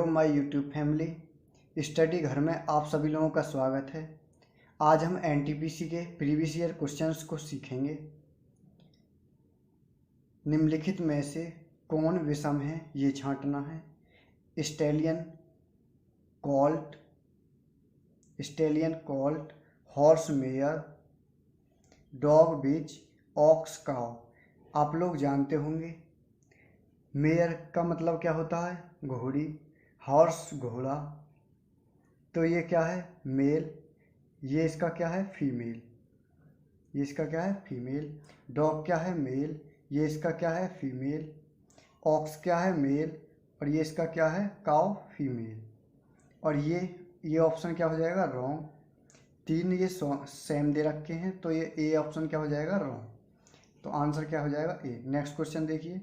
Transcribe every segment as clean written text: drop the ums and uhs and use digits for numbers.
Hello my YouTube family, study घर में आप सभी लोगों का स्वागत है। आज हम एनटीपीसी के प्रीवियस ईयर क्वेश्चंस को सीखेंगे। निम्नलिखित में से कौन विषम है ये छांटना है। Stallion colt, horse mare, dog bitch, ox cow. आप लोग जानते होंगे मेयर का मतलब क्या होता है, घोड़ी। हॉर्स घोड़ा, तो ये क्या है मेल, ये इसका क्या है फीमेल, ये इसका क्या है फीमेल। डॉग क्या है मेल, ये इसका क्या है फीमेल। ऑक्स क्या है मेल और ये इसका क्या है काउ फीमेल। और ये ऑप्शन क्या हो जाएगा रॉन्ग। तीन ये सेम दे रखे हैं तो ये ए ऑप्शन क्या हो जाएगा रॉन्ग। तो आंसर क्या हो जाएगा ए। नेक्स्ट क्वेश्चन देखिए।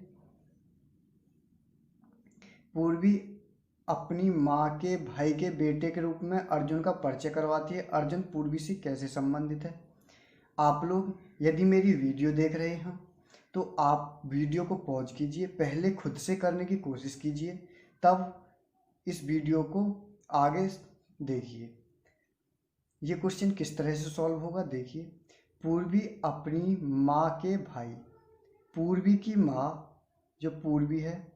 पूर्वी अपनी माँ के भाई के बेटे के रूप में अर्जुन का परिचय करवाती है। अर्जुन पूर्वी से कैसे संबंधित है। आप लोग यदि मेरी वीडियो देख रहे हैं तो आप वीडियो को पॉज कीजिए, पहले खुद से करने की कोशिश कीजिए, तब इस वीडियो को आगे देखिए। ये क्वेश्चन किस तरह से सॉल्व होगा देखिए। पूर्वी अपनी माँ के भाई, पूर्वी की माँ जो पूर्वी है,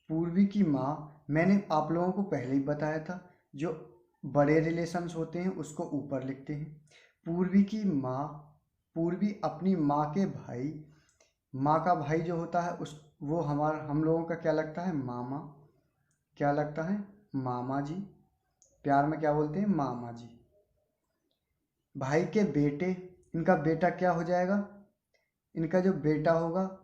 पूर्वी की माँ मैंने आप लोगों को पहले ही बताया था, जो बड़े रिलेशंस होते हैं उसको ऊपर लिखते हैं। पूर्वी की माँ, पूर्वी अपनी माँ के भाई, माँ का भाई जो होता है उस वो हम लोगों का क्या लगता है मामा, क्या लगता है मामा जी, प्यार में क्या बोलते हैं मामा जी। भाई के बेटे, इनका बेटा क्या हो जाएगा, इनका जो बेटा होगा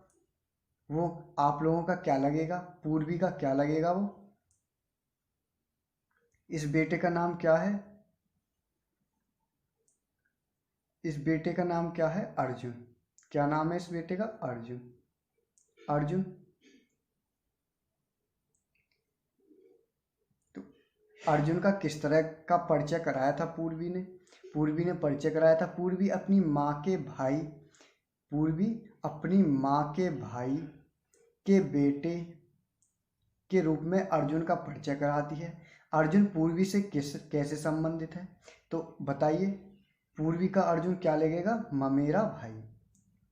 वो आप लोगों का क्या लगेगा, पूर्वी का क्या लगेगा वो। इस बेटे का नाम क्या है, इस बेटे का नाम क्या है अर्जुन। क्या नाम है इस बेटे का अर्जुन, अर्जुन। तो अर्जुन का किस तरह का परिचय कराया था पूर्वी ने, पूर्वी ने परिचय कराया था, पूर्वी अपनी माँ के भाई, पूर्वी अपनी माँ के भाई के बेटे के रूप में अर्जुन का परिचय कराती है। अर्जुन पूर्वी से कैसे संबंधित है, तो बताइए। पूर्वी का अर्जुन क्या लगेगा ममेरा भाई,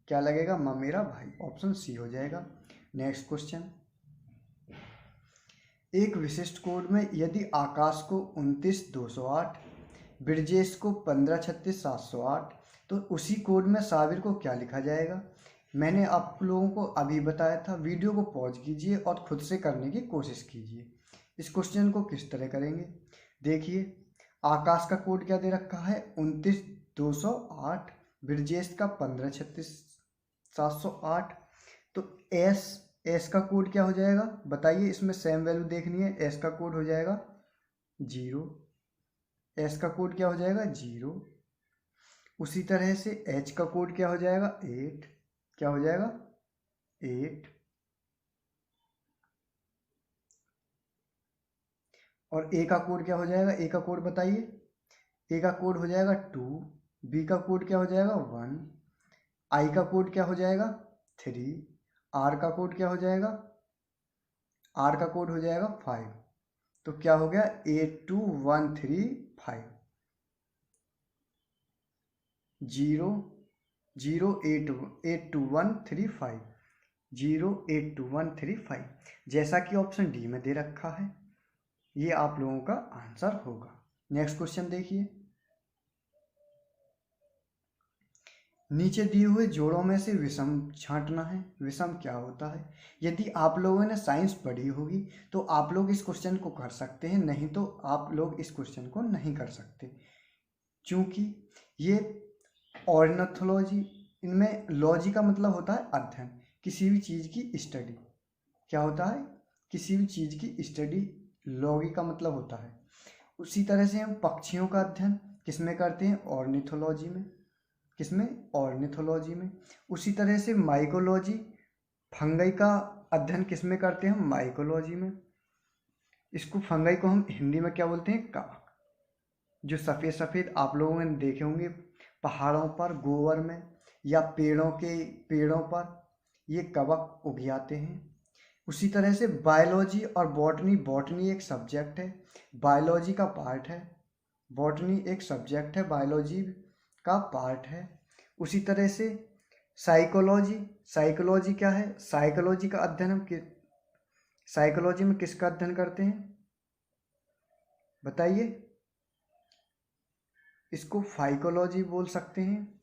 क्या लगेगा ममेरा भाई, ऑप्शन सी हो जाएगा। Next question. एक विशिष्ट कोड में यदि आकाश को 29,208, ब्रजेश को 15,36,708, तो उसी कोड में साबिर को क्या लिखा जाएगा। मैंने आप लोगों को अभी बताया था, वीडियो को पॉज कीजिए और खुद से करने की कोशिश कीजिए। इस क्वेश्चन को किस तरह करेंगे देखिए। आकाश का कोड क्या दे रखा है 29,208, ब्रजेश का 15,36,708। तो एस का कोड क्या हो जाएगा बताइए, इसमें सेम वैल्यू देखनी है। एस का कोड हो जाएगा 0, एस का कोड क्या हो जाएगा 0। उसी तरह से एच का कोड क्या हो जाएगा 8, क्या हो जाएगा 8। और ए का कोड क्या हो जाएगा, ए का कोड बताइए। ए का कोड हो जाएगा 2, बी का कोड क्या हो जाएगा 1, आई का कोड क्या हो जाएगा 3, आर का कोड क्या हो जाएगा, आर का कोड हो जाएगा 5। तो क्या हो गया 82135, 0082135, 0082135, जैसा कि ऑप्शन डी में दे रखा है। ये आप लोगों का आंसर होगा। नेक्स्ट क्वेश्चन देखिए। नीचे दिए हुए जोड़ों में से विषम छांटना है। विषम क्या होता है, यदि आप लोगों ने साइंस पढ़ी होगी तो आप लोग इस क्वेश्चन को कर सकते हैं, नहीं तो आप लोग इस क्वेश्चन को नहीं कर सकते, क्योंकि ये ऑर्निथोलॉजी, इनमें लॉजी का मतलब होता है अध्ययन, किसी भी चीज़ की स्टडी। क्या होता है किसी भी चीज़ की स्टडी, लॉगी का मतलब होता है। उसी तरह से हम पक्षियों का अध्ययन किसमें करते हैं ऑर्निथोलॉजी में, किसमें ऑर्निथोलॉजी में। उसी तरह से माइकोलॉजी, फंगई का अध्ययन किसमें करते हैं हम माइकोलॉजी में। इसको फंगई को हम हिंदी में क्या बोलते हैं कवक। जो सफ़ेद सफ़ेद आप लोगों ने देखे होंगे पहाड़ों पर, गोबर में या पेड़ों पर ये कवक उग जाते हैं। उसी तरह से बायोलॉजी और बॉटनी, बॉटनी एक सब्जेक्ट है, बायोलॉजी का पार्ट है, बॉटनी एक सब्जेक्ट है, बायोलॉजी का पार्ट है। उसी तरह से साइकोलॉजी, साइकोलॉजी क्या है, साइकोलॉजी का अध्ययन हम साइकोलॉजी में किसका अध्ययन करते हैं बताइए? इसको फाइकोलॉजी बोल सकते हैं।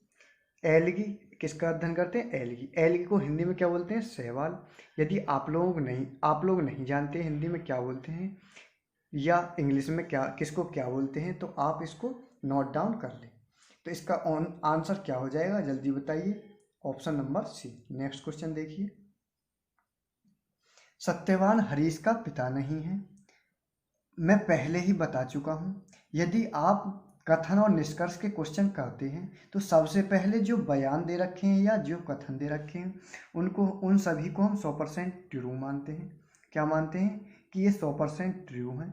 एलगी किसका अध्ययन करते हैं? एलगी। एलगी को हिंदी में क्या बोलते हैं? शैवाल। यदि आप लोग नहीं जानते हिंदी में क्या बोलते हैं या इंग्लिश में क्या, किसको क्या बोलते हैं, तो आप इसको नोट डाउन कर लें। तो इसका आंसर क्या हो जाएगा जल्दी बताइए? Option number C. Next question देखिए। सत्यवान हरीश का पिता नहीं है। मैं पहले ही बता चुका हूं, यदि आप कथन और निष्कर्ष के क्वेश्चन करते हैं तो सबसे पहले जो बयान दे रखे हैं या जो कथन दे रखे हैं उन सभी को हम 100% ट्रू मानते हैं। क्या मानते हैं? कि ये 100% ट्रू है।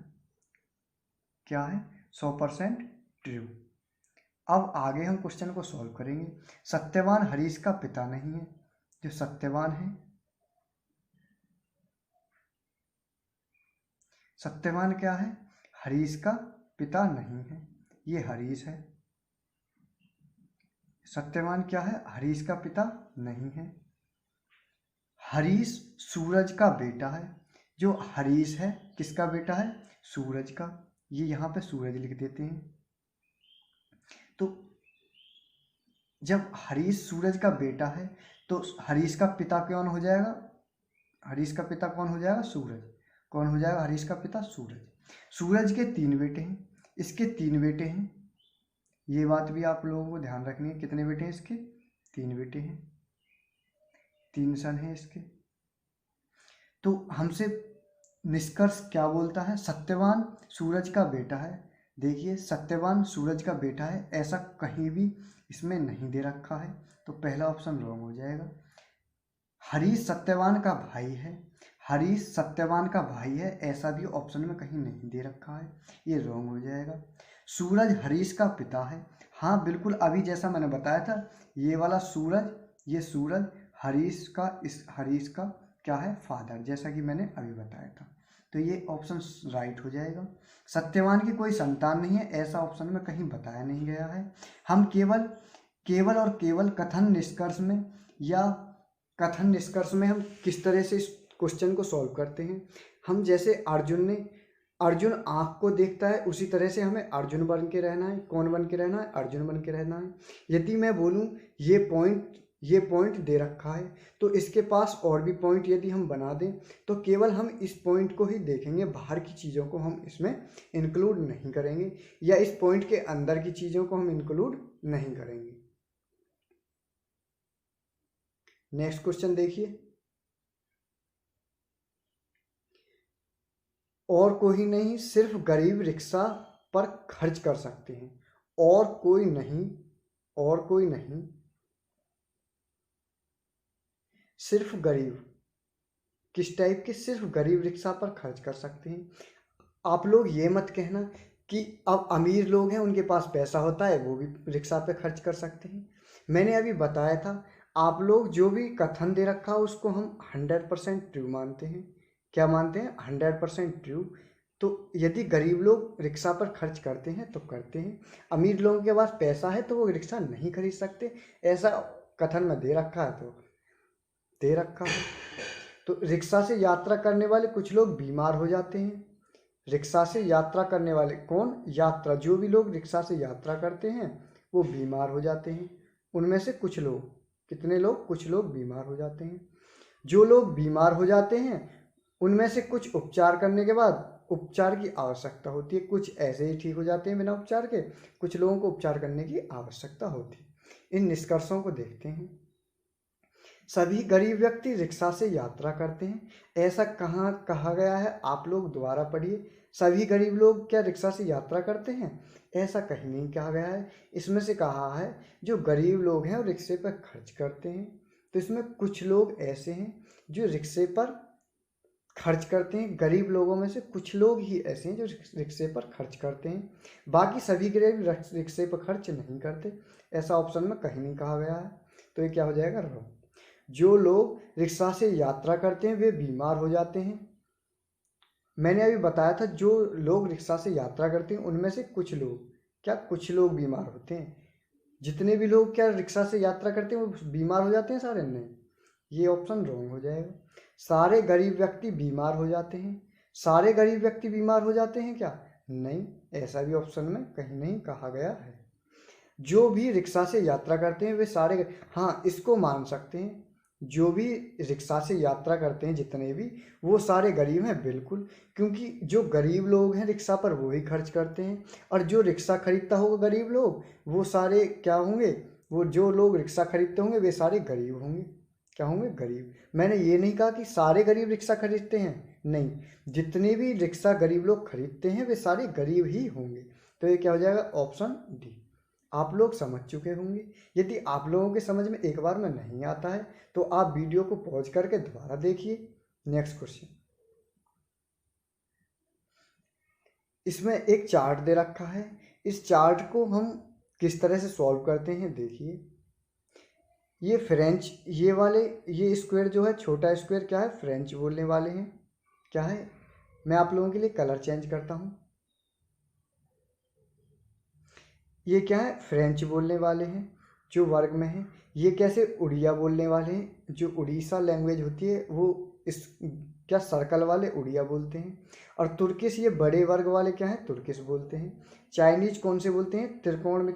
क्या है? 100% ट्रू। अब आगे हम क्वेश्चन को सॉल्व करेंगे। सत्यवान हरीश का पिता नहीं है। जो सत्यवान है, सत्यवान क्या है? हरीश का पिता नहीं है। ये हरीश है। सत्यवान क्या है? हरीश का पिता नहीं है। हरीश सूरज का बेटा है। जो हरीश है किसका बेटा है? सूरज का। ये यहाँ पे सूरज लिख देते हैं। तो जब हरीश सूरज का बेटा है तो हरीश का पिता कौन हो जाएगा? हरीश का पिता कौन हो जाएगा? सूरज। कौन हो जाएगा हरीश का पिता? सूरज। सूरज के 3 बेटे हैं, इसके 3 बेटे हैं। ये बात भी आप लोगों को ध्यान रखनी है। कितने बेटे हैं इसके? 3 बेटे हैं, 3 सन हैं इसके। तो हमसे निष्कर्ष क्या बोलता है? सत्यवान सूरज का बेटा है। देखिए, सत्यवान सूरज का बेटा है ऐसा कहीं भी इसमें नहीं दे रखा है, तो पहला ऑप्शन रॉन्ग हो जाएगा। हरीश सत्यवान का भाई है। हरीश सत्यवान का भाई है ऐसा भी ऑप्शन में कहीं नहीं दे रखा है, ये रॉन्ग हो जाएगा। सूरज हरीश का पिता है। हाँ बिल्कुल, अभी जैसा मैंने बताया था, ये वाला सूरज, ये सूरज हरीश का, इस हरीश का क्या है? फादर, जैसा कि मैंने अभी बताया था। तो ये ऑप्शन राइट हो जाएगा। सत्यवान की कोई संतान नहीं है ऐसा ऑप्शन में कहीं बताया नहीं गया है। हम केवल केवल और केवल कथन निष्कर्ष में या कथन निष्कर्ष में हम किस तरह से इस क्वेश्चन को सॉल्व करते हैं, हम जैसे अर्जुन आँख को देखता है उसी तरह से हमें अर्जुन बन के रहना है। कौन बन के रहना है? अर्जुन बन के रहना है। यदि मैं बोलूँ ये पॉइंट दे रखा है तो इसके पास और भी पॉइंट यदि हम बना दें तो केवल हम इस पॉइंट को ही देखेंगे, बाहर की चीज़ों को हम इसमें इंक्लूड नहीं करेंगे या इस पॉइंट के अंदर की चीज़ों को हम इंक्लूड नहीं करेंगे। नेक्स्ट क्वेश्चन देखिए। और कोई नहीं, सिर्फ गरीब रिक्शा पर खर्च कर सकते हैं। और कोई नहीं, और कोई नहीं, सिर्फ गरीब। किस टाइप के? सिर्फ गरीब रिक्शा पर खर्च कर सकते हैं। आप लोग ये मत कहना कि अब अमीर लोग हैं उनके पास पैसा होता है वो भी रिक्शा पे खर्च कर सकते हैं। मैंने अभी बताया था, आप लोग जो भी कथन दे रखा हो उसको हम 100% ट्रू मानते हैं। क्या मानते हैं? 100% ट्रू। तो यदि गरीब लोग रिक्शा पर खर्च करते हैं तो करते हैं, अमीर लोगों के पास पैसा है तो वो रिक्शा नहीं खरीद सकते ऐसा कथन में दे रखा है तो दे रखा है। तो रिक्शा से यात्रा करने वाले कुछ लोग बीमार हो जाते हैं। रिक्शा से यात्रा करने वाले कौन? जो भी लोग रिक्शा से यात्रा करते हैं वो बीमार हो जाते हैं। उनमें से कुछ लोग, कितने लोग? कुछ लोग बीमार हो जाते हैं। जो लोग बीमार हो जाते हैं उनमें से कुछ उपचार करने के बाद उपचार की आवश्यकता होती है, कुछ ऐसे ही ठीक हो जाते हैं बिना उपचार के, कुछ लोगों को उपचार करने की आवश्यकता होती है। इन निष्कर्षों को देखते हैं। सभी गरीब व्यक्ति रिक्शा से यात्रा करते हैं, ऐसा कहाँ कहा गया है? आप लोग दोबारा पढ़िए। सभी गरीब लोग क्या रिक्शा से यात्रा करते हैं? ऐसा कहीं नहीं कहा गया है। इसमें से कहा है जो गरीब लोग हैं वो रिक्शे पर खर्च करते हैं। तो इसमें कुछ लोग ऐसे हैं जो रिक्शे पर खर्च करते हैं। गरीब लोगों में से कुछ लोग ही ऐसे हैं जो रिक्शे पर खर्च करते हैं, बाकी सभी गरीब रिक्शे पर खर्च नहीं करते। ऐसा ऑप्शन में कहीं नहीं कहा गया है, तो ये क्या हो जाएगा? रॉन्ग। जो लोग रिक्शा से यात्रा करते हैं वे बीमार हो जाते हैं। मैंने अभी बताया था जो लोग रिक्शा से यात्रा करते हैं उनमें से कुछ लोग, क्या कुछ लोग बीमार होते हैं? जितने भी लोग क्या रिक्शा से यात्रा करते हैं वो बीमार हो जाते हैं सारे? नहीं, ये ऑप्शन रॉन्ग हो जाएगा। सारे गरीब व्यक्ति बीमार हो जाते हैं। सारे गरीब व्यक्ति बीमार हो जाते हैं क्या? नहीं, ऐसा भी ऑप्शन में कहीं नहीं कहा गया है। जो भी रिक्शा से यात्रा करते हैं वे सारे, हाँ इसको मान सकते हैं, जो भी रिक्शा से यात्रा करते हैं जितने भी, वो सारे गरीब हैं बिल्कुल, क्योंकि जो गरीब लोग हैं रिक्शा पर वो ही खर्च करते हैं, और जो रिक्शा खरीदता होगा गरीब लोग वो सारे क्या होंगे, वो जो लोग रिक्शा खरीदते होंगे वे सारे गरीब होंगे। क्या होंगे? गरीब। मैंने ये नहीं कहा कि सारे गरीब रिक्शा खरीदते हैं, नहीं, जितने भी रिक्शा गरीब लोग खरीदते हैं वे सारे गरीब ही होंगे। तो ये क्या हो जाएगा? Option D. आप लोग समझ चुके होंगे। यदि आप लोगों के समझ में एक बार में नहीं आता है तो आप वीडियो को पॉज करके दोबारा देखिए। नेक्स्ट क्वेश्चन, इसमें एक चार्ट दे रखा है, इस चार्ट को हम किस तरह से सॉल्व करते हैं देखिए। ये फ्रेंच, ये वाले, ये स्क्वायर जो है छोटा स्क्वायर क्या है? फ्रेंच बोलने वाले हैं। क्या है? मैं आप लोगों के लिए कलर चेंज करता हूँ। ये क्या है? फ्रेंच बोलने वाले हैं जो वर्ग में है। ये कैसे? उड़िया बोलने वाले हैं, जो उड़ीसा लैंग्वेज होती है वो इस क्या सर्कल वाले उड़िया बोलते हैं। और तुर्किश, ये बड़े वर्ग वाले क्या हैं? तुर्किश बोलते हैं। चाइनीज कौन से बोलते हैं? त्रिकोण में,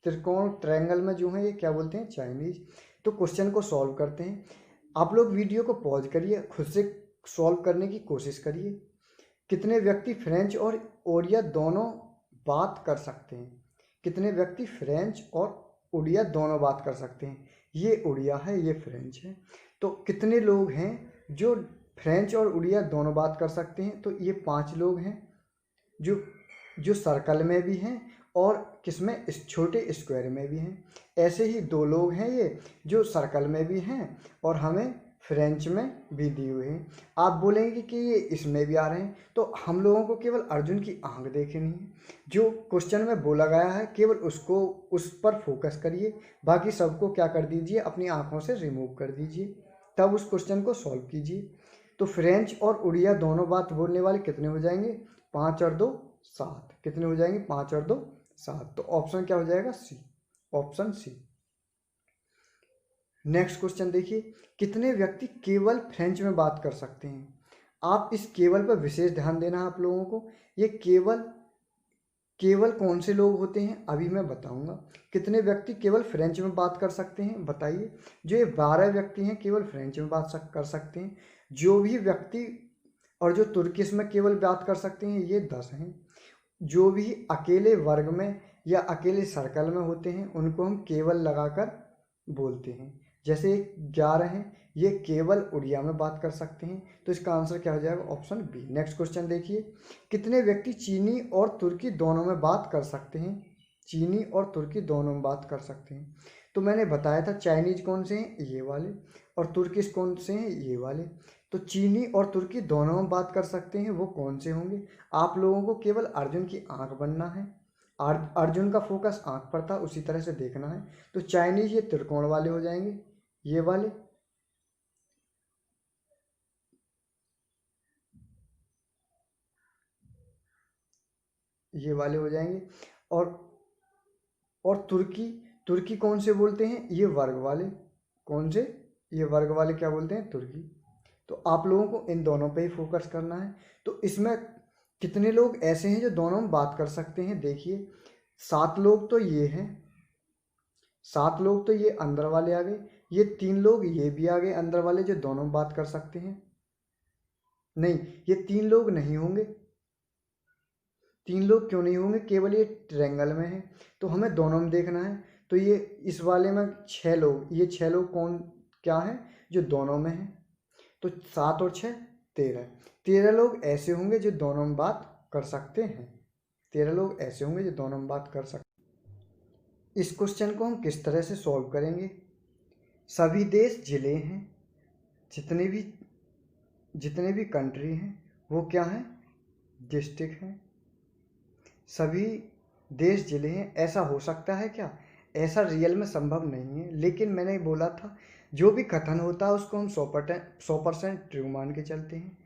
त्रिकोण ट्रायंगल में जो है ये क्या बोलते हैं? चाइनीज। तो क्वेश्चन को सॉल्व करते हैं। आप लोग वीडियो को पॉज करिए, खुद से सॉल्व करने की कोशिश करिए। कितने व्यक्ति फ्रेंच और ओडिया दोनों बात कर सकते हैं? कितने व्यक्ति फ्रेंच और उड़िया दोनों बात कर सकते हैं? ये उड़िया है, ये फ्रेंच है। तो कितने लोग हैं जो फ्रेंच और उड़िया दोनों बात कर सकते हैं? तो ये 5 लोग हैं जो जो सर्कल में भी हैं और किसमें? इस छोटे स्क्वायर में भी हैं। ऐसे ही 2 लोग हैं ये जो सर्कल में भी हैं और हमें फ्रेंच में भी दिए हुए हैं। आप बोलेंगे कि ये इसमें भी आ रहे हैं, तो हम लोगों को केवल अर्जुन की आंख देखनी है। जो क्वेश्चन में बोला गया है केवल उसको, उस पर फोकस करिए, बाकी सबको क्या कर दीजिए? अपनी आंखों से रिमूव कर दीजिए, तब उस क्वेश्चन को सॉल्व कीजिए। तो फ्रेंच और उड़िया दोनों बात बोलने वाले कितने हो जाएंगे? 5 और 2 7। कितने हो जाएंगे? 5 और 2 7। तो ऑप्शन क्या हो जाएगा? सी, ऑप्शन सी। नेक्स्ट क्वेश्चन देखिए, कितने व्यक्ति केवल फ्रेंच में बात कर सकते हैं? आप इस केवल पर विशेष ध्यान देना है आप लोगों को। ये केवल, केवल कौन से लोग होते हैं अभी मैं बताऊंगा। कितने व्यक्ति केवल फ्रेंच में बात कर सकते हैं बताइए। जो ये 12 व्यक्ति हैं केवल फ्रेंच में बात कर सकते हैं। जो भी व्यक्ति, और जो तुर्किश में केवल बात कर सकते हैं ये 10 हैं। जो भी अकेले वर्ग में या अकेले सर्कल में होते हैं उनको हम केवल लगाकर बोलते हैं। जैसे 11 हैं, ये केवल उड़िया में बात कर सकते हैं। तो इसका आंसर क्या हो जाएगा? Option B. नेक्स्ट क्वेश्चन देखिए, कितने व्यक्ति चीनी और तुर्की दोनों में बात कर सकते हैं? चीनी और तुर्की दोनों में बात कर सकते हैं। तो मैंने बताया था चाइनीज कौन से हैं? ये वाले। और तुर्किश कौन से हैं? ये वाले। तो चीनी और तुर्की दोनों में बात कर सकते हैं, वो कौन से होंगे? आप लोगों को केवल अर्जुन की आंख बनना है। अर्जुन का फोकस आंख पर था, उसी तरह से देखना है। तो चाइनीज ये त्रिकोण वाले हो जाएंगे, ये वाले। ये वाले हो जाएंगे। और तुर्की, तुर्की कौन से बोलते हैं? ये वर्ग वाले। कौन से? ये वर्ग वाले क्या बोलते हैं? तुर्की। तो आप लोगों को इन दोनों पे ही फोकस करना है। तो इसमें कितने लोग ऐसे हैं जो दोनों में बात कर सकते हैं? देखिए 7 लोग तो ये हैं, 7 लोग तो ये अंदर वाले आ गए। ये 3 लोग ये भी आ गए अंदर वाले जो दोनों में बात कर सकते हैं। नहीं, ये 3 लोग नहीं होंगे। 3 लोग क्यों नहीं होंगे? केवल ये ट्रायंगल में है तो हमें दोनों में देखना है। तो ये इस वाले में 6 लोग, ये 6 लोग कौन क्या हैं? जो दोनों में हैं। तो 7 और 6 13। 13 लोग ऐसे होंगे जो दोनों में बात कर सकते हैं। 13 लोग ऐसे होंगे जो दोनों में बात कर सकते हैं। इस क्वेश्चन को हम किस तरह से सॉल्व करेंगे? सभी देश जिले हैं, जितने भी कंट्री हैं वो क्या हैं? डिस्ट्रिक्ट हैं। सभी देश जिले हैं, ऐसा हो सकता है क्या? ऐसा रियल में संभव नहीं है, लेकिन मैंने बोला था जो भी कथन होता है उसको हम 100% ट्रू मान के चलते हैं।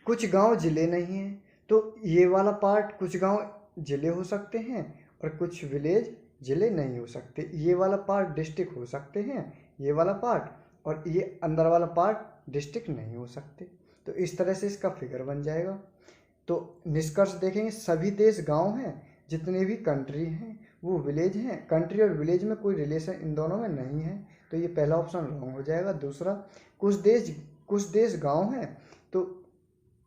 कुछ गांव जिले नहीं हैं, तो ये वाला पार्ट, कुछ गांव जिले हो सकते हैं और कुछ विलेज जिले नहीं हो सकते। ये वाला पार्ट डिस्ट्रिक्ट हो सकते हैं, ये वाला पार्ट, और ये अंदर वाला पार्ट डिस्ट्रिक्ट नहीं हो सकते। तो इस तरह से इसका फिगर बन जाएगा। तो निष्कर्ष देखेंगे, सभी देश गांव हैं, जितने भी कंट्री हैं वो विलेज हैं। कंट्री और विलेज में कोई रिलेशन इन दोनों में नहीं है, तो ये पहला ऑप्शन रॉन्ग हो जाएगा। दूसरा, कुछ देश गांव हैं, तो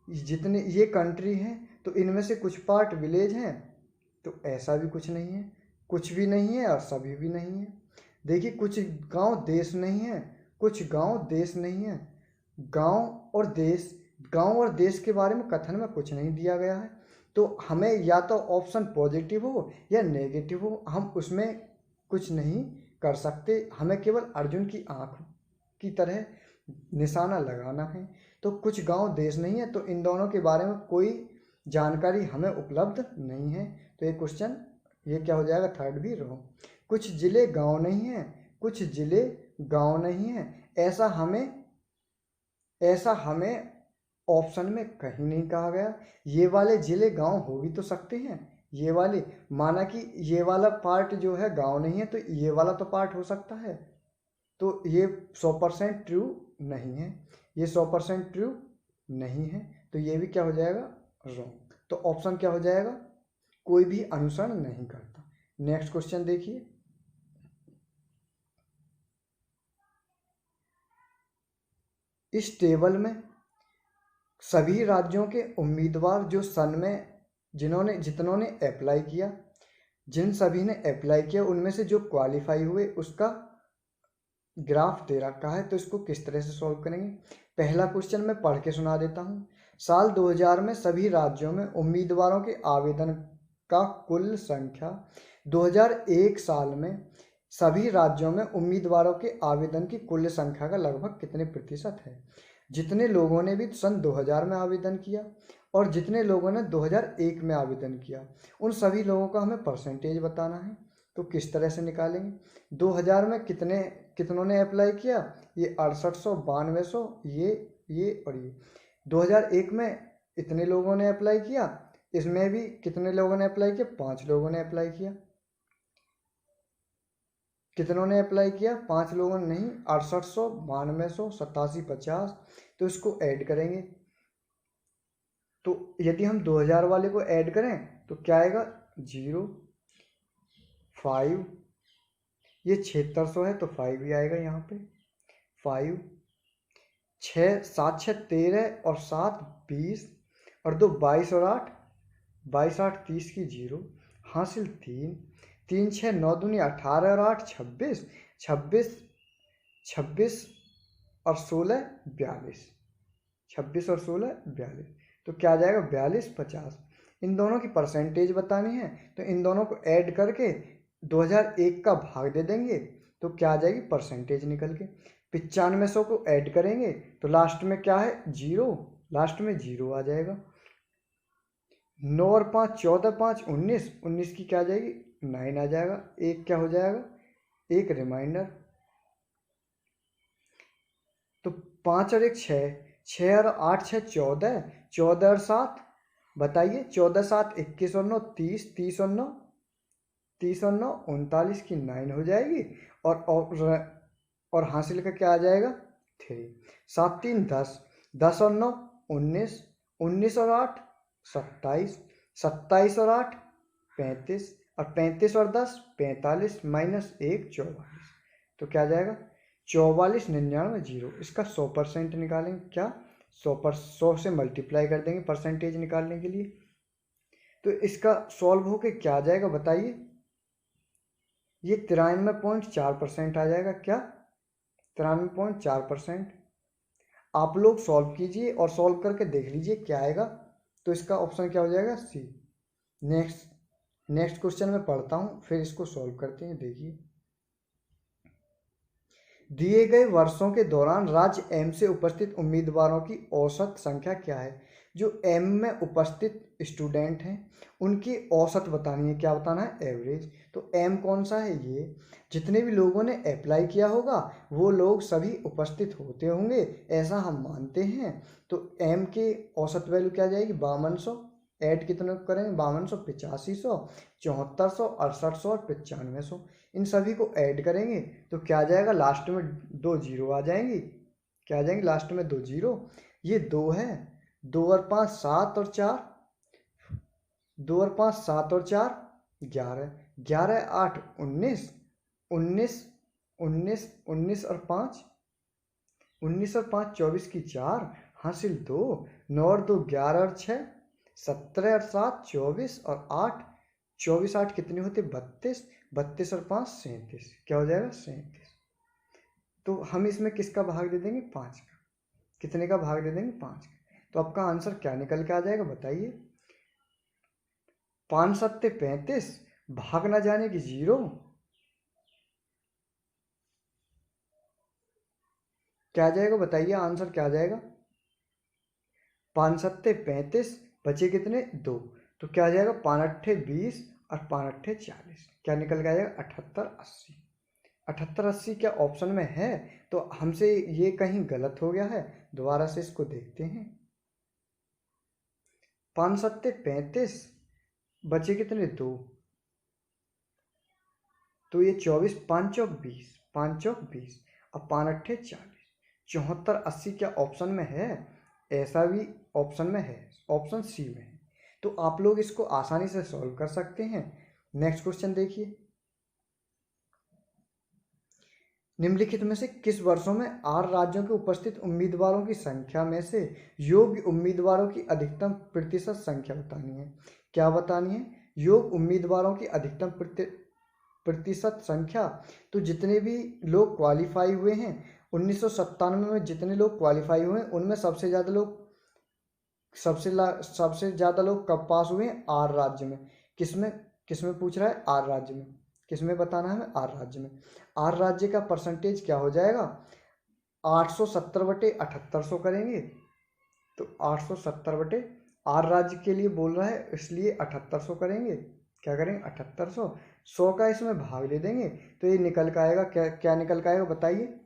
जितने ये कंट्री हैं तो इनमें से कुछ पार्ट विलेज हैं, तो ऐसा भी कुछ नहीं है। कुछ भी नहीं है और सभी भी नहीं है। देखिए, कुछ गांव देश नहीं है, कुछ गांव देश नहीं है। गांव और देश के बारे में कथन में कुछ नहीं दिया गया है, तो हमें या तो ऑप्शन पॉजिटिव हो या नेगेटिव हो, हम उसमें कुछ नहीं कर सकते। हमें केवल अर्जुन की आंख की तरह निशाना लगाना है। तो कुछ गांव देश नहीं है, तो इन दोनों के बारे में कोई जानकारी हमें उपलब्ध नहीं है। तो ये क्वेश्चन, ये क्या हो जाएगा, थर्ड भी रॉन्ग। कुछ जिले गांव नहीं है, कुछ जिले गांव नहीं है, ऐसा हमें ऑप्शन में कहीं नहीं कहा गया। ये वाले जिले गांव हो भी तो सकते हैं, ये वाले, माना कि ये वाला पार्ट जो है गांव नहीं है, तो ये वाला तो पार्ट हो सकता है। तो ये 100% ट्रू नहीं है, ये 100% ट्रू नहीं है, तो ये भी क्या हो जाएगा, रॉन्ग। तो ऑप्शन क्या हो जाएगा, कोई भी अनुसरण नहीं करता। नेक्स्ट क्वेश्चन देखिए, इस टेबल में सभी राज्यों के उम्मीदवार जो सन में जितनों ने अप्लाई किया, जिन सभी ने अप्लाई किया उनमें से जो क्वालिफाई हुए उसका ग्राफ दे रखा है। तो इसको किस तरह से सॉल्व करेंगे। पहला क्वेश्चन मैं पढ़ के सुना देता हूँ। साल 2000 में सभी राज्यों में उम्मीदवारों के आवेदन का कुल संख्या 2001 साल में सभी राज्यों में उम्मीदवारों के आवेदन की कुल संख्या का लगभग कितने प्रतिशत है। जितने लोगों ने भी सन 2000 में आवेदन किया और जितने लोगों ने 2001 में आवेदन किया, उन सभी लोगों का हमें परसेंटेज बताना है। तो किस तरह से निकालेंगे। 2000 में कितनों ने अप्लाई किया, ये 6800, 9200, ये और ये। 2001 में इतने लोगों ने अप्लाई किया, इसमें भी कितने लोगों ने अप्लाई किया, 5 लोगों ने अप्लाई किया। कितनों ने अप्लाई किया, 5 लोगों ने नहीं, 6800, 9200, 87, 50। तो इसको ऐड करेंगे, तो यदि हम 2000 वाले को ऐड करें तो क्या आएगा, 0, 5, ये 7600 है तो 5 भी आएगा यहाँ पे, 5, 6, 7, 6, 13 और 7, 20 और 2, 22 और 8, 22, 8, 30 की 0 हासिल 3, 3, 6, 9 दूनी 18 और 8, 26, 26, 26 और 16, 42, 26 और 16, 42। तो क्या आ जाएगा, 42, 50। इन दोनों की परसेंटेज बतानी है, तो इन दोनों को ऐड करके 2001 का भाग दे देंगे, तो क्या आ जाएगी, परसेंटेज निकल के। 9500 को ऐड करेंगे तो लास्ट में क्या है, 0, लास्ट में 0 आ जाएगा। 9 और 5, 14, 5, 19, 19 की क्या आ जाएगी, 9 आ जाएगा। एक क्या हो जाएगा, एक रिमाइंडर। तो 5 और 1, 6, 6 और 8, 6, 14, 14 और 7 बताइए, 14, 7, 21 और 9, 30, 30 और 9, 30 और 9, 39 की 9 हो जाएगी। और हासिल का क्या आ जाएगा, 3, 7, 3, 10, 10 और 9, 19, 19 और 8, 27, 27 और 8, 35 और 35 और 10, 45 माइनस 1, 44। तो क्या आ जाएगा, 44, 99, 0। इसका 100% निकालेंगे, क्या 100 से मल्टीप्लाई कर देंगे परसेंटेज निकालने के लिए। तो इसका सॉल्व होके क्या आ जाएगा बताइए, ये 93.4% आ जाएगा। क्या 93.4%। आप लोग सॉल्व कीजिए और सॉल्व करके देख लीजिए क्या आएगा। तो इसका ऑप्शन क्या हो जाएगा, सी। नेक्स्ट क्वेश्चन में पढ़ता हूँ, फिर इसको सॉल्व करते हैं। देखिए, दिए गए वर्षों के दौरान राज्य एम से उपस्थित उम्मीदवारों की औसत संख्या क्या है। जो एम में उपस्थित स्टूडेंट हैं उनकी औसत बतानी है। क्या बताना है? एवरेज। तो एम कौन सा है? ये जितने भी लोगों ने अप्लाई किया होगा वो लोग सभी उपस्थित होते होंगे, ऐसा हम मानते हैं। तो एम की औसत वैल्यू क्या जाएगी? 5200। ऐड कितने करेंगे? 5200, 8500, 7400, 6800 और 9500। इन सभी को ऐड करेंगे तो क्या आ जाएगा? लास्ट में 2 जीरो आ जाएंगी। क्या आ जाएंगे? लास्ट में 2 जीरो। ये 2 है, 2 और 5 7 और 4, 2 और 5 7 और 4 11, 11 8 19, 19 19 19 और 5 19 और 5 24 की 4 हासिल 2, 9 और 2 11 और 6 17 और 7 24 और 8 24 8 कितने होते? 32, 32 और 5 37। क्या हो जाएगा? 37। तो हम इसमें किसका भाग दे देंगे? 5 का। कितने का भाग दे देंगे? 5 का। तो आपका आंसर क्या निकल के आ जाएगा? बताइए। 5 सत्ते 35, भाग ना जाने की 0। क्या आ जाएगा? बताइए आंसर क्या आ जाएगा? 5 सत्ते 35, बचे कितने? 2। तो क्या आ जाएगा? 5 अट्ठे 20 और 5 अट्ठे 40। क्या निकल के आ जाएगा? 78 80। 78 80 क्या ऑप्शन में है? तो हमसे ये कहीं गलत हो गया है, दोबारा से इसको देखते हैं। 5 सत्ते 35, बचे कितने? 2। तो ये 24, 5 चौक 20, 5 चौक 20 और 5 अट्ठे 40। 74 80 क्या ऑप्शन में है? ऐसा भी ऑप्शन में है, ऑप्शन सी में है। तो आप लोग इसको आसानी से सॉल्व कर सकते हैं। नेक्स्ट क्वेश्चन देखिए। निम्नलिखित में से किस वर्षों में 8 राज्यों के उपस्थित उम्मीदवारों की संख्या में से योग्य उम्मीदवारों की अधिकतम प्रतिशत संख्या बतानी है? क्या बतानी है? योग्य उम्मीदवारों की अधिकतम प्रतिशत संख्या। तो जितने भी लोग क्वालिफाई हुए हैं 1997 में, जितने लोग क्वालिफाई हुए हैं उनमें सबसे ज़्यादा लोग कब पास हुए हैं? आर राज्य में। किसमें? किसमें पूछ रहा है? आर राज्य में। किसमें बताना है हमें? आर राज्य में। आर राज्य का परसेंटेज क्या हो जाएगा? 870/7800 करेंगे। तो 870 आर राज्य के लिए बोल रहा है इसलिए 7800 करेंगे। क्या करेंगे? 7800। 100 का इसमें भाग दे देंगे तो ये निकल का आएगा। क्या क्या निकल का आएगा? बताइए।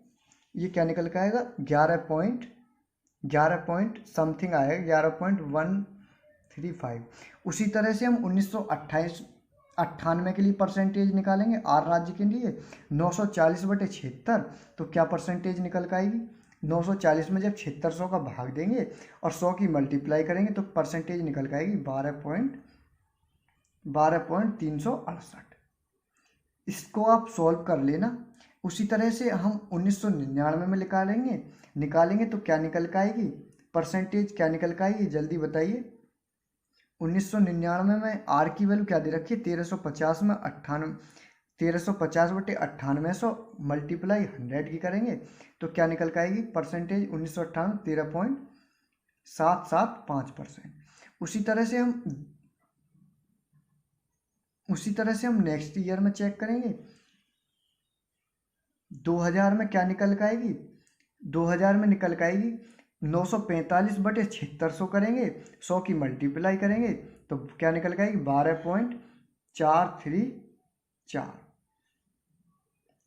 ये क्या निकल का आएगा? 11 पॉइंट समथिंग आएगा, 11.135। उसी तरह से हम 1998 के लिए परसेंटेज निकालेंगे आर राज्य के लिए। 940/76। तो क्या परसेंटेज निकल कर आएगी? 940 में जब 7600 का भाग देंगे और 100 की मल्टीप्लाई करेंगे तो परसेंटेज निकल कर आएगी 12.368। इसको आप सॉल्व कर लेना। उसी तरह से हम 1999 में निकालेंगे तो क्या निकल के आएगी? परसेंटेज क्या निकल के आएगी? जल्दी बताइए। 1999 में आर की वैल्यू क्या दे रखी है? 1350 में 1350/9800 मल्टीप्लाई 100 की करेंगे तो क्या निकल के आएगी? परसेंटेज 1998 13.775%। उसी तरह से हम नेक्स्ट ईयर में चेक करेंगे। 2000 में क्या निकल के आएगी? 2000 में निकल के आएगी 945/7600 करेंगे, 100 की मल्टीप्लाई करेंगे तो क्या निकल के आएगी? 12.434।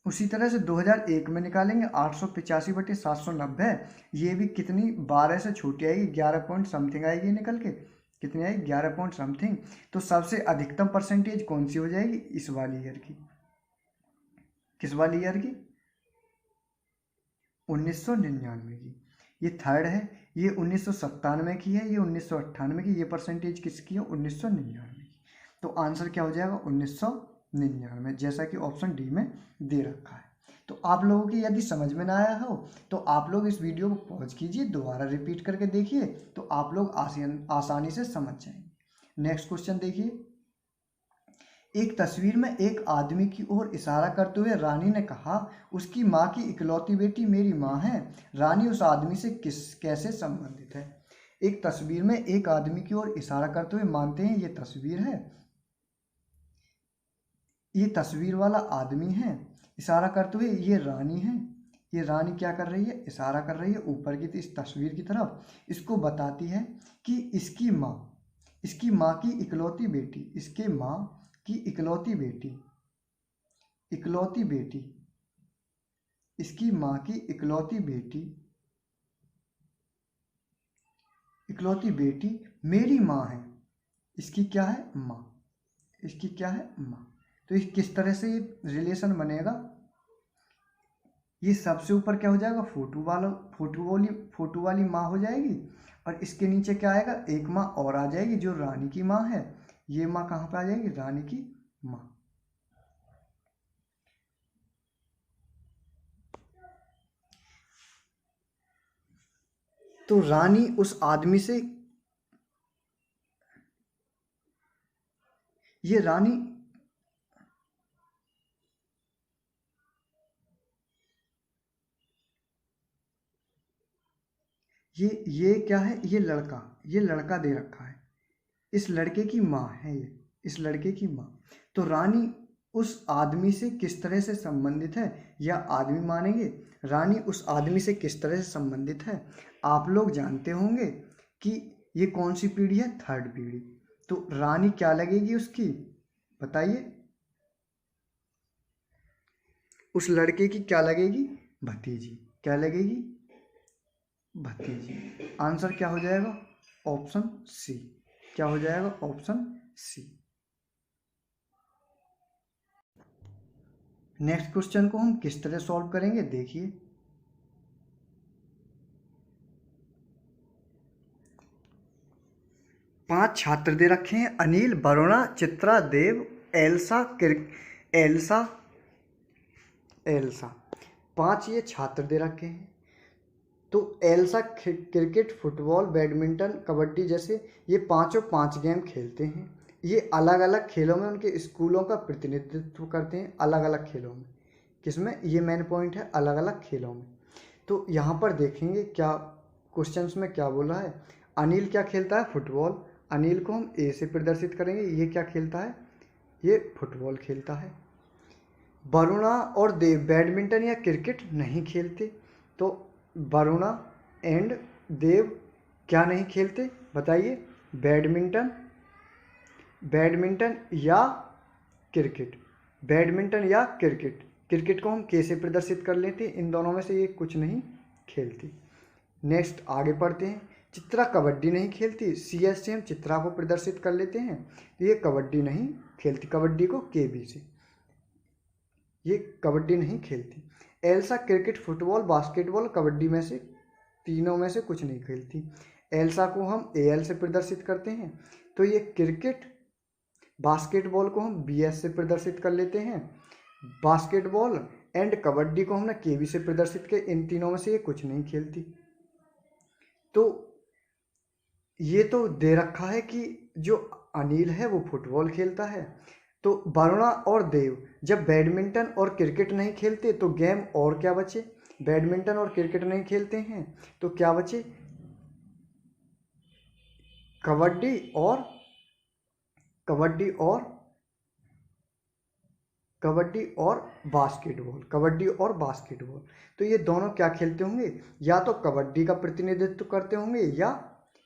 उसी तरह से 2001 में निकालेंगे 885/790। ये भी कितनी? 12 से छोटी आएगी, 11 पॉइंट समथिंग आएगी निकल के। कितनी आएगी? 11 पॉइंट समथिंग। तो सबसे अधिकतम परसेंटेज कौन सी हो जाएगी? इस वाली ईयर की। किस वाली ईयर की? 1999 की। ये थर्ड है। ये 1997 की है, ये 1998 की। ये परसेंटेज किसकी है? 1999 की। तो आंसर क्या हो जाएगा? 1999, जैसा कि ऑप्शन डी में दे रखा है। तो आप लोगों की यदि समझ में ना आया हो तो आप लोग इस वीडियो को पॉज कीजिए, दोबारा रिपीट करके देखिए तो आप लोग आसानी से समझ जाएंगे। नेक्स्ट क्वेश्चन देखिए। एक तस्वीर में एक आदमी की ओर इशारा करते हुए रानी ने कहा, उसकी माँ की इकलौती बेटी मेरी माँ है। रानी उस आदमी से कैसे संबंधित है? एक तस्वीर में एक आदमी की ओर इशारा करते हुए, मानते हैं ये तस्वीर है, ये तस्वीर वाला आदमी है, इशारा करते हुए ये रानी है, ये रानी क्या कर रही है, इशारा कर रही है ऊपर की इस तस्वीर की तरफ। इसको बताती है कि इसकी माँ की इकलौती बेटी, इसके माँ की इकलौती बेटी, इकलौती बेटी, इसकी माँ की इकलौती बेटी, इकलौती बेटी मेरी माँ है। इसकी क्या है, माँ, इसकी क्या है, माँ। तो इस किस तरह से ये रिलेशन बनेगा, ये सबसे ऊपर क्या हो जाएगा, फोटो वाली माँ हो जाएगी, और इसके नीचे क्या आएगा, एक माँ और आ जाएगी जो रानी की माँ है। ये माँ कहाँ पे आ जाएगी, रानी की माँ। तो रानी उस आदमी से, ये रानी, ये क्या है, ये लड़का दे रखा है, इस लड़के की माँ है ये, इस लड़के की माँ। तो रानी उस आदमी से किस तरह से संबंधित है, या आदमी मानेंगे, रानी उस आदमी से किस तरह से संबंधित है। आप लोग जानते होंगे कि ये कौन सी पीढ़ी है, थर्ड पीढ़ी। तो रानी क्या लगेगी उसकी, बताइए, उस लड़के की क्या लगेगी, भतीजी। क्या लगेगी, भतीजी। आंसर क्या हो जाएगा, ऑप्शन सी। क्या हो जाएगा, ऑप्शन सी। नेक्स्ट क्वेश्चन को हम किस तरह सॉल्व करेंगे, देखिए। पांच छात्र दे रखे हैं, अनिल, वरुणा, चित्रा, देव, एल्सा, एल्सा, एल्सा। पांच ये छात्र दे रखे हैं। तो Elsa cricket, football, badminton, kabaddi जैसे ये पांचों पांच गेम खेलते हैं। ये अलग अलग खेलों में उनके स्कूलों का प्रतिनिधित्व करते हैं, अलग अलग खेलों में। किसमें, ये मेन पॉइंट है, अलग अलग खेलों में। तो यहाँ पर देखेंगे क्या क्वेश्चंस में क्या बोला है। अनिल क्या खेलता है, फुटबॉल। अनिल को हम ए से प्रदर्शित करेंगे, ये क्या खेलता है, ये फुटबॉल खेलता है। वरुणा और देव बैडमिंटन या क्रिकेट नहीं खेलते। तो वरुणा एंड देव क्या नहीं खेलते, बताइए, बैडमिंटन, बैडमिंटन या क्रिकेट, बैडमिंटन या क्रिकेट। क्रिकेट को हम के से प्रदर्शित कर लेते हैं, इन दोनों में से ये कुछ नहीं खेलती। नेक्स्ट आगे पढ़ते हैं। चित्रा कबड्डी नहीं खेलती, सी एस से हम चित्रा को प्रदर्शित कर लेते हैं, तो ये कबड्डी नहीं खेलती, कबड्डी को के बी से, ये कबड्डी नहीं खेलती। Elsa cricket, football, basketball, kabaddi में से तीनों में से कुछ नहीं खेलती। एल्सा को हम ए एल से प्रदर्शित करते हैं, तो ये क्रिकेट, बास्केटबॉल को हम बी एस से प्रदर्शित कर लेते हैं, बास्केटबॉल एंड कबड्डी को हमने के बी से प्रदर्शित किया, इन तीनों में से ये कुछ नहीं खेलती। तो ये तो दे रखा है कि जो अनिल है वो फुटबॉल खेलता है। तो वरुणा और देव जब बैडमिंटन और क्रिकेट नहीं खेलते तो गेम और क्या बचे, बैडमिंटन और क्रिकेट नहीं खेलते हैं तो क्या बचे, कबड्डी और कबड्डी और कबड्डी और बास्केटबॉल, कबड्डी और बास्केटबॉल। तो ये दोनों क्या खेलते होंगे, या तो कबड्डी का प्रतिनिधित्व करते होंगे,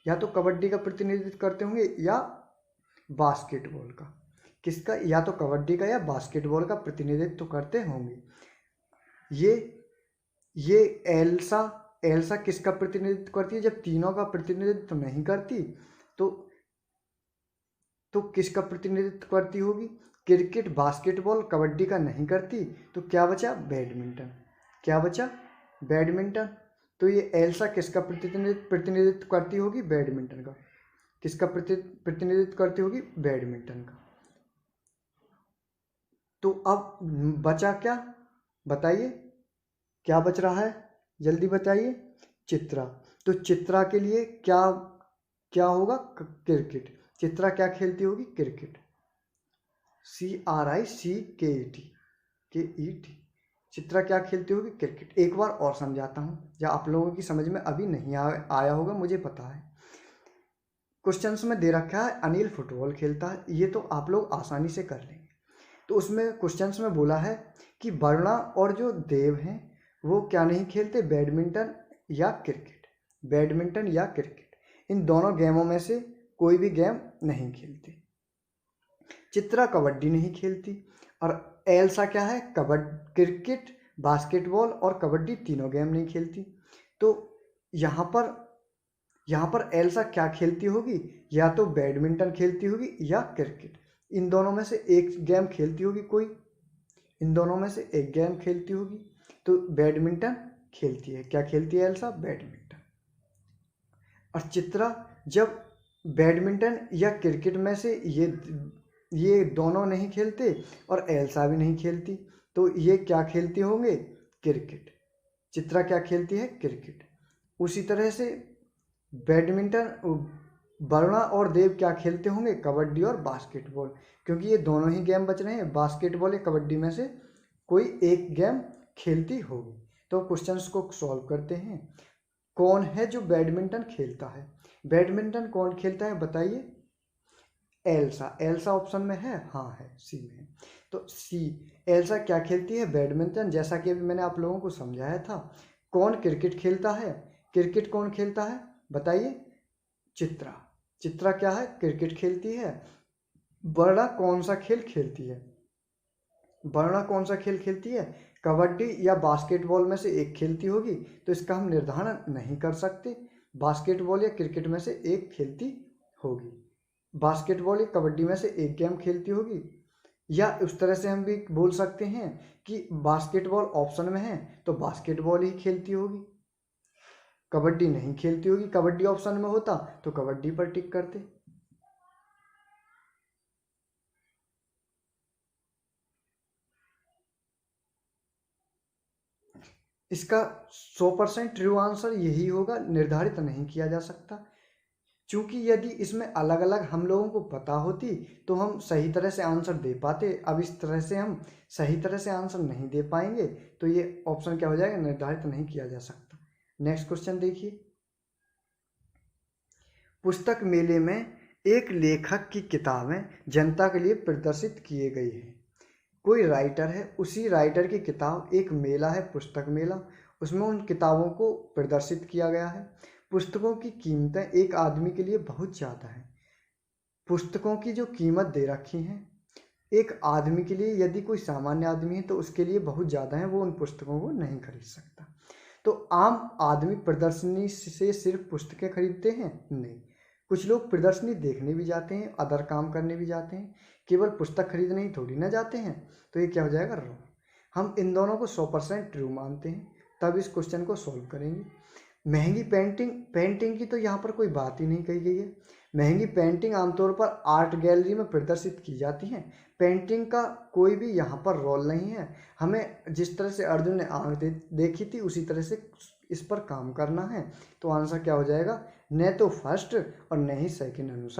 या तो कबड्डी का प्रतिनिधित्व करते होंगे या बास्केटबॉल का। किसका, या तो कबड्डी का या बास्केटबॉल का प्रतिनिधित्व करते होंगे। ये एल्सा, एल्सा किसका प्रतिनिधित्व करती है, जब तीनों का प्रतिनिधित्व नहीं करती तो किसका प्रतिनिधित्व करती होगी, क्रिकेट, बास्केटबॉल, कबड्डी का नहीं करती, तो क्या बचा, बैडमिंटन। क्या बचा, बैडमिंटन। तो ये एल्सा किसका प्रतिनिधित्व करती होगी, बैडमिंटन का। किसका प्रतिनिधित्व करती होगी, बैडमिंटन का। तो अब बचा क्या, बताइए, क्या बच रहा है, जल्दी बताइए, चित्रा। तो चित्रा के लिए क्या क्या होगा, क्रिकेट। चित्रा क्या खेलती होगी, क्रिकेट, CRICKET। चित्रा क्या खेलती होगी, क्रिकेट। एक बार और समझाता हूँ, या आप लोगों की समझ में अभी नहीं आया होगा, मुझे पता है। क्वेश्चंस में दे रखा है अनिल फुटबॉल खेलता है, ये तो आप लोग आसानी से कर लेंगे। तो उसमें क्वेश्चंस में बोला है कि वरुणा और जो देव हैं वो क्या नहीं खेलते, बैडमिंटन या क्रिकेट। बैडमिंटन या क्रिकेट, इन दोनों गेमों में से कोई भी गेम नहीं खेलती। चित्रा कबड्डी नहीं खेलती। और एल्सा क्या है, क्रिकेट, बास्केटबॉल और कबड्डी तीनों गेम नहीं खेलती। तो यहाँ पर एल्सा क्या खेलती होगी, या तो बैडमिंटन खेलती होगी या क्रिकेट। इन दोनों में से एक गेम खेलती होगी कोई, इन दोनों में से एक गेम खेलती होगी। तो बैडमिंटन खेलती है। क्या खेलती है एल्सा, बैडमिंटन। और चित्रा जब बैडमिंटन या क्रिकेट में से ये दोनों नहीं खेलते और एल्सा भी नहीं खेलती, तो ये क्या खेलती होंगे, क्रिकेट। चित्रा क्या खेलती है, क्रिकेट। उसी तरह से बैडमिंटन वरुणा और देव क्या खेलते होंगे, कबड्डी और बास्केटबॉल, क्योंकि ये दोनों ही गेम बच रहे हैं। बास्केटबॉल या कबड्डी में से कोई एक गेम खेलती होगी। तो क्वेश्चंस को सॉल्व करते हैं। कौन है जो बैडमिंटन खेलता है, बैडमिंटन कौन खेलता है बताइए, एल्सा। एल्सा ऑप्शन में है, हाँ है, सी में है। तो सी, एल्सा क्या खेलती है, बैडमिंटन, जैसा कि अभी मैंने आप लोगों को समझाया था। कौन क्रिकेट खेलता है, क्रिकेट कौन खेलता है बताइए, चित्रा। चित्रा क्या है, क्रिकेट खेलती है। वरुणा कौन सा खेल खेलती है, वरुणा कौन सा खेल खेलती है, कबड्डी या बास्केटबॉल में से एक खेलती होगी। तो इसका हम निर्धारण नहीं कर सकते, बास्केटबॉल या क्रिकेट में से एक खेलती होगी। बास्केटबॉल या कबड्डी में से एक गेम खेलती होगी। या उस तरह से हम भी बोल सकते हैं कि बास्केटबॉल ऑप्शन में है तो बास्केटबॉल ही खेलती होगी, कबड्डी नहीं खेलती होगी। कबड्डी ऑप्शन में होता तो कबड्डी पर टिक करते। इसका 100% ट्रू आंसर यही होगा, निर्धारित नहीं किया जा सकता। क्योंकि यदि इसमें अलग अलग हम लोगों को पता होती तो हम सही तरह से आंसर दे पाते। अब इस तरह से हम सही तरह से आंसर नहीं दे पाएंगे, तो ये ऑप्शन क्या हो जाएगा, निर्धारित नहीं किया जा सकता। नेक्स्ट क्वेश्चन देखिए। पुस्तक मेले में एक लेखक की किताबें जनता के लिए प्रदर्शित किए गई हैं। कोई राइटर है, उसी राइटर की किताब, एक मेला है पुस्तक मेला, उसमें उन किताबों को प्रदर्शित किया गया है। पुस्तकों की कीमतें एक आदमी के लिए बहुत ज़्यादा है। पुस्तकों की जो कीमत दे रखी है एक आदमी के लिए, यदि कोई सामान्य आदमी है तो उसके लिए बहुत ज़्यादा है, वो उन पुस्तकों को नहीं खरीद सकता। तो आम आदमी प्रदर्शनी से सिर्फ पुस्तकें खरीदते हैं, नहीं। कुछ लोग प्रदर्शनी देखने भी जाते हैं, अदर काम करने भी जाते हैं, केवल पुस्तक खरीदने ही थोड़ी ना जाते हैं। तो ये क्या हो जाएगा, रॉन्ग। हम इन दोनों को 100% ट्रू मानते हैं, तब इस क्वेश्चन को सॉल्व करेंगे। महंगी पेंटिंग की तो यहाँ पर कोई बात ही नहीं कही गई है। महंगी पेंटिंग आमतौर पर आर्ट गैलरी में प्रदर्शित की जाती हैं। पेंटिंग का कोई भी यहाँ पर रोल नहीं है। हमें जिस तरह से अर्जुन ने आंख देखी थी उसी तरह से इस पर काम करना है। तो आंसर क्या हो जाएगा, न तो फर्स्ट और न ही सेकंड अनुसार।